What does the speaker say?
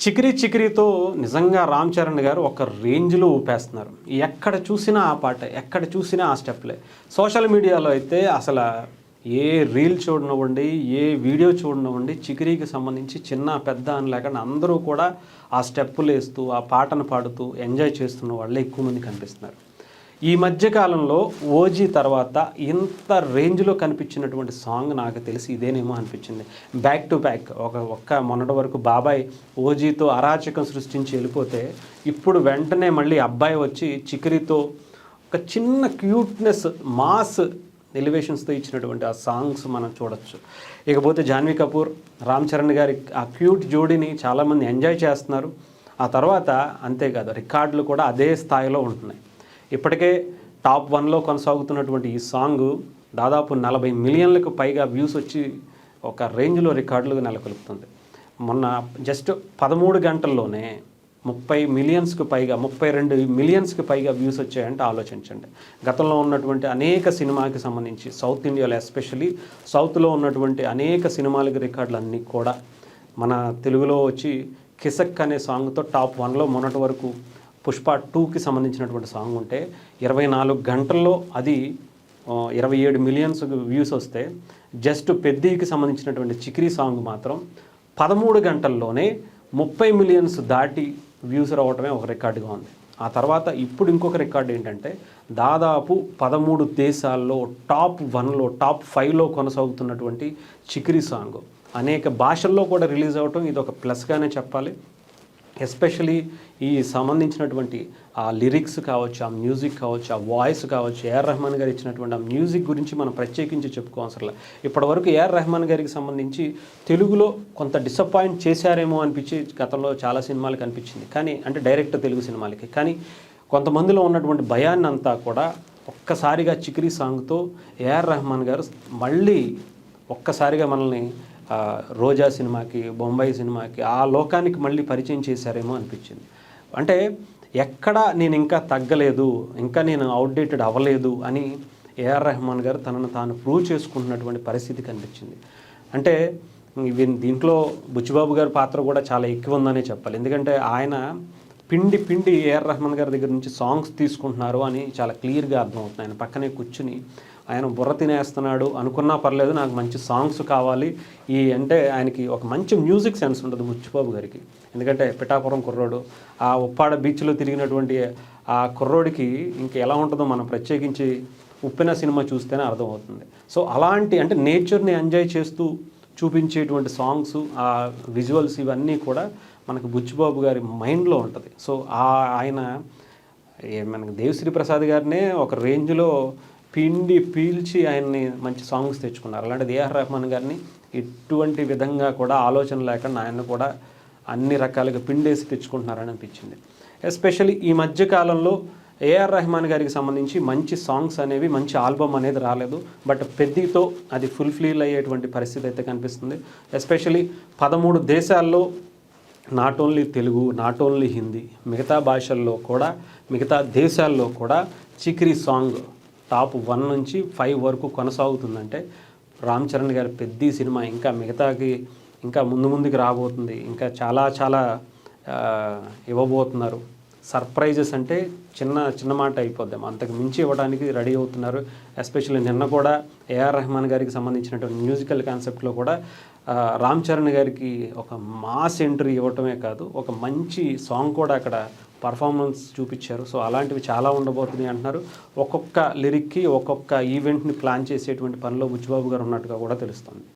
చికిరి చికిరితో నిజంగా రామ్ చరణ్ గారు ఒక రేంజ్లో ఊపేస్తున్నారు. ఎక్కడ చూసినా ఆ పాట, ఎక్కడ చూసినా ఆ స్టెప్లే. సోషల్ మీడియాలో అయితే అసలు ఏ రీల్ చూడనివ్వండి, ఏ వీడియో చూడనివ్వండి, చికిరీకి సంబంధించి చిన్న పెద్ద అని లేకుండా అందరూ కూడా ఆ స్టెప్పులు వేస్తూ ఆ పాటను పాడుతూ ఎంజాయ్ చేస్తున్న వాళ్ళే ఎక్కువ మంది కనిపిస్తున్నారు. ఈ మధ్యకాలంలో ఓజీ తర్వాత ఇంత రేంజ్లో కనిపించినటువంటి సాంగ్ నాకు తెలిసి ఇదేనేమో అనిపించింది. బ్యాక్ టు బ్యాక్ ఒక్క మొన్నటి వరకు బాబాయ్ ఓజీతో అరాచకం సృష్టించి వెళ్ళిపోతే, ఇప్పుడు వెంటనే మళ్ళీ అబ్బాయి వచ్చి చికిరితో ఒక చిన్న క్యూట్నెస్ మాస్ ఎలివేషన్స్తో ఇచ్చినటువంటి ఆ సాంగ్స్ మనం చూడొచ్చు. ఇకపోతే జాన్వీ కపూర్, రామ్ చరణ్ గారి ఆ క్యూట్ జోడీని చాలామంది ఎంజాయ్ చేస్తున్నారు. ఆ తర్వాత అంతేకాదు, రికార్డులు కూడా అదే స్థాయిలో ఉంటున్నాయి. ఇప్పటికే టాప్ 1లో కొనసాగుతున్నటువంటి ఈ సాంగ్ దాదాపు 40 మిలియన్లకు పైగా వ్యూస్ వచ్చి ఒక రేంజ్లో రికార్డులు నెలకొల్పుతుంది. మొన్న జస్ట్ 13 గంటల్లోనే 30 మిలియన్స్కి పైగా 32 మిలియన్స్కి పైగా వ్యూస్ వచ్చాయంటే ఆలోచించండి. గతంలో ఉన్నటువంటి అనేక సినిమాకి సంబంధించి సౌత్ ఇండియాలో ఎస్పెషలీ సౌత్లో ఉన్నటువంటి అనేక సినిమాలకి రికార్డులన్నీ కూడా మన తెలుగులో వచ్చి కిసక్ అనే సాంగ్తో టాప్ 1లో మొన్నటి వరకు పుష్ప 2కి సంబంధించినటువంటి సాంగ్ ఉంటే 24 గంటల్లో అది 27 మిలియన్స్ వ్యూస్ వస్తే, జస్ట్ పెద్దీకి సంబంధించినటువంటి చికిరీ సాంగ్ మాత్రం 13 గంటల్లోనే 30 మిలియన్స్ దాటి వ్యూస్ రావటమే ఒక రికార్డుగా ఉంది. ఆ తర్వాత ఇప్పుడు ఇంకొక రికార్డు ఏంటంటే, దాదాపు 13 దేశాల్లో టాప్ 1లో టాప్ 5లో కొనసాగుతున్నటువంటి చికిరీ సాంగ్ అనేక భాషల్లో కూడా రిలీజ్ అవ్వటం ఇది ఒక ప్లస్గానే చెప్పాలి. ఎస్పెషలీ ఈ సంబంధించినటువంటి ఆ లిరిక్స్ కావచ్చు, ఆ మ్యూజిక్ కావచ్చు, ఆ వాయిస్ కావచ్చు, ఏఆర్ రెహమాన్ గారు ఇచ్చినటువంటి ఆ మ్యూజిక్ గురించి మనం ప్రత్యేకించి చెప్పుకోవసరం లేదు. ఇప్పటివరకు ఏఆర్ రెహమాన్ గారికి సంబంధించి తెలుగులో కొంత డిసప్పాయింట్ చేశారేమో అనిపించి గతంలో చాలా సినిమాలకు అనిపించింది. కానీ అంటే డైరెక్ట్ తెలుగు సినిమాలకి. కానీ కొంతమందిలో ఉన్నటువంటి భయాన్ని అంతా కూడా ఒక్కసారిగా చికిరీ సాంగ్తో ఏఆర్ రెహమాన్ గారు మళ్ళీ ఒక్కసారిగా మనల్ని రోజా సినిమాకి, బొంబాయి సినిమాకి, ఆ లోకానికి మళ్ళీ పరిచయం చేశారేమో అనిపించింది. అంటే ఎక్కడ నేను ఇంకా తగ్గలేదు, ఇంకా నేను అవుట్డేటెడ్ అవ్వలేదు అని ఏఆర్ రెహమాన్ గారు తనను తాను ప్రూవ్ చేసుకుంటున్నటువంటి పరిస్థితి కనిపించింది. అంటే దీంట్లో బుచ్చిబాబు గారి పాత్ర కూడా చాలా ఎక్కువ ఉందనే చెప్పాలి. ఎందుకంటే ఆయన పిండి ఏఆర్ రెహమాన్ గారి దగ్గర నుంచి సాంగ్స్ తీసుకుంటున్నారు అని చాలా క్లియర్గా అర్థమవుతుంది. ఆయన పక్కనే కూర్చుని ఆయన బుర్ర తినేస్తున్నాడు అనుకున్నా పర్లేదు, నాకు మంచి సాంగ్స్ కావాలి అంటే ఆయనకి ఒక మంచి మ్యూజిక్ సెన్స్ ఉంటుంది బుచ్చిబాబు గారికి. ఎందుకంటే పిఠాపురం కుర్రోడు, ఆ ఉప్పాడ బీచ్లో తిరిగినటువంటి ఆ కుర్రోడికి ఇంకా ఎలా ఉంటుందో మనం ప్రత్యేకించి ఉప్పెన సినిమా చూస్తేనే అర్థమవుతుంది. సో అలాంటి అంటే నేచర్ని ఎంజాయ్ చేస్తూ చూపించేటువంటి సాంగ్స్, ఆ విజువల్స్ ఇవన్నీ కూడా మనకు బుచ్చిబాబు గారి మైండ్లో ఉంటుంది. సో ఆయన మనకు దేవిశ్రీ ప్రసాద్ గారినే ఒక రేంజ్లో పీల్చి ఆయన్ని మంచి సాంగ్స్ తెచ్చుకున్నారు. అలాంటిది ఏఆర్ రెహమాన్ గారిని ఎటువంటి విధంగా కూడా ఆలోచన లేకుండా ఆయన కూడా అన్ని రకాలుగా పిండేసి తెచ్చుకుంటున్నారని అనిపించింది. ఎస్పెషల్లీ ఈ మధ్యకాలంలో ఏఆర్ రెహమాన్ గారికి సంబంధించి మంచి సాంగ్స్ అనేవి, మంచి ఆల్బమ్ అనేది రాలేదు. బట్ పెద్దీతో అది ఫుల్ఫిల్ అయ్యేటువంటి పరిస్థితి అయితే కనిపిస్తుంది. ఎస్పెషల్లీ 13 దేశాల్లో, not only Telugu, not only Hindi, మిగతా భాషల్లో కూడా, మిగతా దేశాల్లో కూడా చికిరీ సాంగ్ టాప్ 1 నుంచి 5 వరకు కొనసాగుతుందంటే రామ్ చరణ్ గారి పెద్దీ సినిమా ఇంకా మిగతాకి ఇంకా ముందుకు రాబోతుంది. ఇంకా చాలా ఇవ్వబోతున్నారు. సర్ప్రైజెస్ అంటే చిన్న మాట అయిపోద్దాం, అంతకు మించి ఇవ్వడానికి రెడీ అవుతున్నారు. ఎస్పెషల్లీ నిన్న కూడా ఏఆర్ రెహమాన్ గారికి సంబంధించినటువంటి మ్యూజికల్ కాన్సెప్ట్లో కూడా రామ్ చరణ్ గారికి ఒక మాస్ ఎంట్రీ ఇవ్వటమే కాదు, ఒక మంచి సాంగ్ కూడా అక్కడ పర్ఫార్మెన్స్ చూపించారు. సో అలాంటివి చాలా ఉండబోతున్నాయి అంటున్నారు. ఒక్కొక్క లిరిక్కి ఒక్కొక్క ఈవెంట్ని ప్లాన్ చేసేటువంటి పనిలో బుచ్చిబాబు గారు ఉన్నట్టుగా కూడా తెలుస్తుంది.